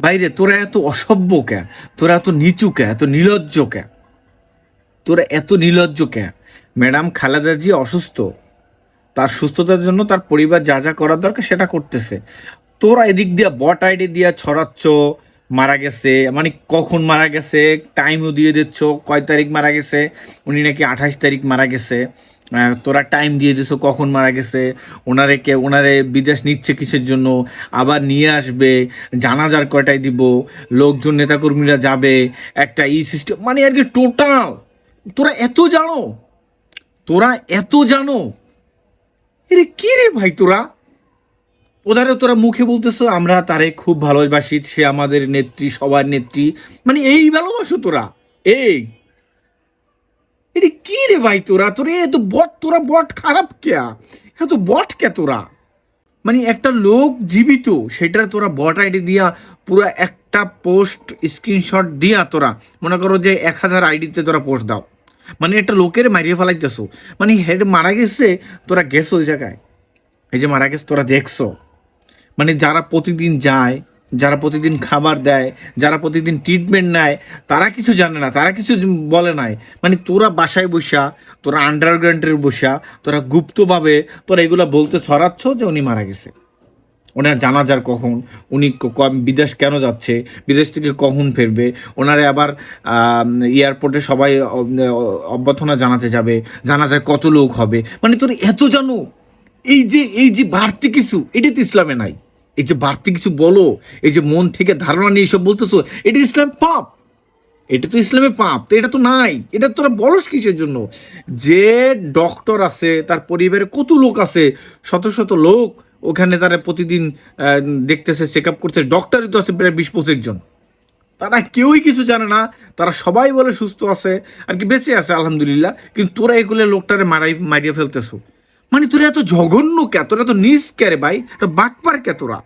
ভাইরে তোরা এত অসভ্য কে, তোরা এত নিচু কে, এত নির্লজ্জ কে, তোরা এত নির্লজ্জ কে? ম্যাডাম খালেদা জি অসুস্থ, তার সুস্থতার জন্য তার পরিবার যা যা করার দরকার সেটা করতেছে। তোরা এদিক দিয়া বট আইডি দিয়া ছড়াচ্ছ মারা গেছে, মানে কখন মারা গেছে টাইমও দিয়ে দিচ্ছ, কয় তারিখ মারা গেছে, উনি নাকি 28 তারিখ মারা গেছে। তোরা টাইম দিয়ে দিছো কখন মারা গেছে, ওনারে বিদেশ নিচ্ছে কিসের জন্য, আবার নিয়ে আসবে, জানাজার কয়টায় দিব, লোকজন নেতাকর্মীরা যাবে, একটা সিস্টেম, মানে আর কি টোটাল। তোরা এত জানো, তোরা এত জানো, এরে কি রে ভাই তোরা? তোরা মুখে বলতেছো আমরা তারে খুব ভালোবাসি, সে আমাদের নেত্রী, সবার নেত্রী, মানে এই ভালোবাসো তোরা? এই এটা কি রে ভাই তোরা? তোরে এত বট, তোরা বট খারাপ কেয়া, এত বট কে তোরা? মানে একটা লোক জীবিত সেটা তোরা বট আইডি দিয়া পুরো একটা পোস্ট স্ক্রিনশট দিয়া তোরা মনে করো যে 1000 আইডিতে তোরা পোস্ট দাও, মানে একটা লোকের মারিয়ে ফেলাইতেছো। মানে হেড মারা গেছে, তোরা গেছো ওই জায়গায়, এই যে মারা গেছে তোরা দেখছো। মানে যারা প্রতিদিন যায়, যারা প্রতিদিন খাবার দেয়, যারা প্রতিদিন ট্রিটমেন্ট নেয়, তারা কিছু জানে না, তারা কিছু বলে নাই। মানে তোরা বাসায় বসা, তোরা আন্ডারগ্রাউন্ডের বসা, তোরা গুপ্তভাবে তোরা এগুলো বলতে ছড়াচ্ছ যে উনি মারা গেছে, ওনার জানাজার কখন, উনি বিদেশ কেন যাচ্ছে, বিদেশ থেকে কখন ফিরবে, ওনারে আবার এয়ারপোর্টে সবাই অভ্যর্থনা জানাতে যাবে, জানাজায় কত লোক হবে, মানে তোরা এত জানো। এই যে বাড়তি কিছু, এটা তো ইসলামে নাই। এই যে বাড়তি কিছু বলো, এই যে মন থেকে ধারণা নিয়ে এসব বলতেছো, এটা ইসলাম পাপ, এটা তো ইসলামে পাপ, তো এটা তো নাই। এটা তোরা বলস কিসের জন্য? যে ডক্টর আছে, তার পরিবারে কত লোক আছে, শত শত লোক ওখানে তারা প্রতিদিন দেখতেছে, চেক আপ করতে, ডক্টরই তো আছে প্রায় 20-25 জন, তারা কেউই কিছু জানে না, তারা সবাই বলে সুস্থ আছে আর কি, বেঁচে আছে আলহামদুলিল্লাহ, কিন্তু তোরা এগুলো লোকটারে মারিয়ে ফেলতেছো। মানে তোরা এত জঘন্য কে, তোরা এত নিজ কে রে ভাই, বাটপার কে তোরা?